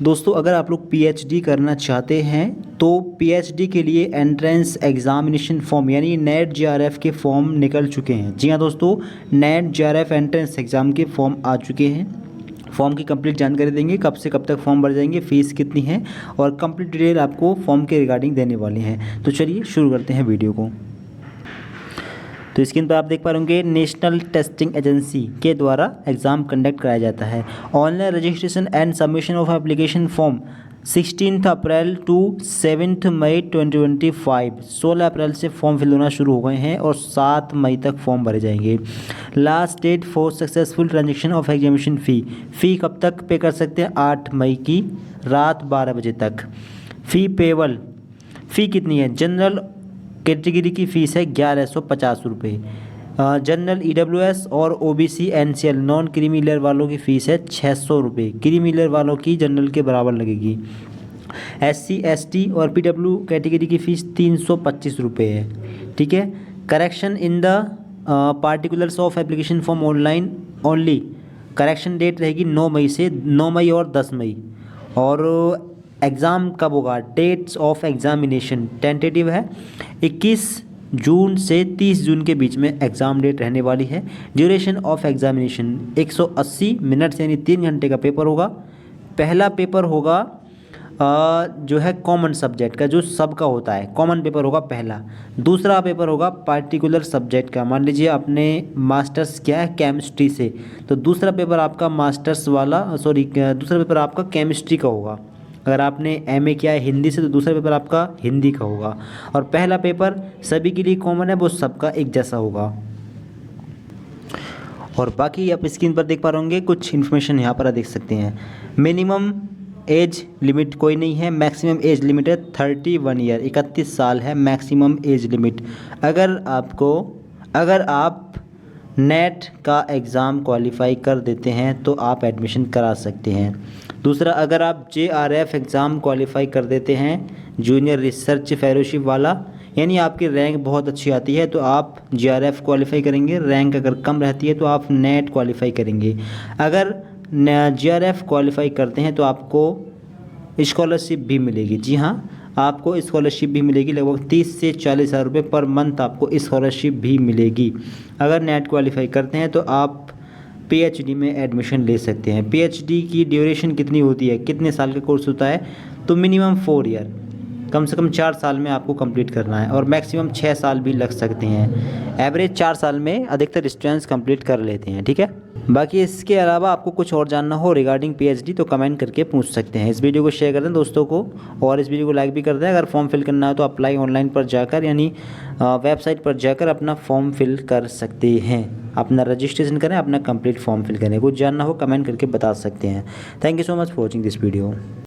दोस्तों अगर आप लोग पीएचडी करना चाहते हैं तो पीएचडी के लिए एंट्रेंस एग्जामिनेशन फॉर्म यानी नेट जेआरएफ के फॉर्म निकल चुके हैं। जी हाँ दोस्तों, नेट जेआरएफ एंट्रेंस एग्ज़ाम के फॉर्म आ चुके हैं। फॉर्म की कंप्लीट जानकारी देंगे, कब से कब तक फॉर्म भर जाएंगे, फीस कितनी है और कंप्लीट डिटेल आपको फॉर्म के रिगार्डिंग देने वाले हैं। तो चलिए शुरू करते हैं वीडियो को। तो स्क्रीन पर आप देख पा रहे होंगे नेशनल टेस्टिंग एजेंसी के द्वारा एग्ज़ाम कंडक्ट कराया जाता है। Online registration and submission of application form 16 April to 7 May 2025। 16 अप्रैल से फॉर्म फिल होना शुरू हो गए हैं और 7 मई तक फॉर्म भरे जाएंगे। Last date for successful transaction of examination fee कब तक पे कर सकते हैं? 8 मई की रात 12 बजे तक। फ़ी पेबल फ़ी कितनी है? जनरल कैटेगरी की फ़ीस है 1150 रुपये। जनरल ईडब्ल्यूएस और ओबीसी एनसीएल नॉन क्रीमी वालों की फ़ीस है 600 रुपये। क्रीमी वालों की जनरल के बराबर लगेगी। एससी एसटी और पीडब्ल्यू कैटेगरी की फ़ीस 325 रुपये है। ठीक है। Correction in the particulars of application form online only. Correction date रहेगी 9 मई से 9 मई और 10 मई। और एग्ज़ाम कब होगा? डेट्स ऑफ एग्ज़ामिनेशन टेंटेटिव है 21 जून से 30 जून के बीच में एग्ज़ाम डेट रहने वाली है। ड्यूरेशन ऑफ एग्ज़ामिनेशन 180 मिनट यानी 3 घंटे का पेपर होगा। पहला पेपर होगा जो है कॉमन सब्जेक्ट का, जो सबका होता है, कॉमन पेपर होगा पहला। दूसरा पेपर होगा पार्टिकुलर सब्जेक्ट का। मान लीजिए आपने मास्टर्स किया है केमिस्ट्री से, तो दूसरा पेपर आपका मास्टर्स वाला दूसरा पेपर आपका केमिस्ट्री का होगा। अगर आपने एमए किया है हिंदी से तो दूसरा पेपर आपका हिंदी का होगा। और पहला पेपर सभी के लिए कॉमन है, वो सबका एक जैसा होगा। और बाकी आप स्क्रीन पर देख पा रहे होंगे कुछ इन्फॉर्मेशन यहाँ पर देख सकते हैं। मिनिमम एज लिमिट कोई नहीं है, मैक्सिमम एज लिमिट है 31 ईयर, 31 साल है मैक्सिमम एज लिमिट। अगर आप नेट का एग्ज़ाम क्वालिफाई कर देते हैं तो आप एडमिशन करा सकते हैं। दूसरा, अगर आप जेआरएफ एग्ज़ाम क्वालिफाई कर देते हैं जूनियर रिसर्च फेलोशिप वाला, यानी आपकी रैंक बहुत अच्छी आती है तो आप जेआरएफ क्वालिफाई करेंगे। रैंक अगर कम रहती है तो आप नेट क्वालिफाई करेंगे। अगर जेआरएफ क्वालिफाई करते हैं तो आपको स्कॉलरशिप भी मिलेगी। जी हाँ, आपको स्कॉलरशिप भी मिलेगी। लगभग 30 से 40 हज़ार रुपये पर मंथ आपको स्कॉलरशिप भी मिलेगी। अगर नेट क्वालिफाई करते हैं तो आप पीएचडी में एडमिशन ले सकते हैं। पीएचडी की ड्यूरेशन कितनी होती है, कितने साल का कोर्स होता है? तो मिनिमम 4 ईयर, कम से कम 4 साल में आपको कंप्लीट करना है और मैक्सिमम 6 साल भी लग सकते हैं। एवरेज 4 साल में अधिकतर स्टूडेंट्स कंप्लीट कर लेते हैं। ठीक है। बाकी इसके अलावा आपको कुछ और जानना हो रिगार्डिंग पीएचडी तो कमेंट करके पूछ सकते हैं। इस वीडियो को शेयर कर दें दोस्तों को और इस वीडियो को लाइक भी कर दें। अगर फॉर्म फिल करना है तो अप्लाई ऑनलाइन पर जाकर यानी वेबसाइट पर जाकर अपना फॉर्म फिल कर सकते हैं। अपना रजिस्ट्रेशन करें, अपना कंप्लीट फॉर्म फिल करें। कुछ जानना हो कमेंट करके बता सकते हैं। Thank you so much for watching this video.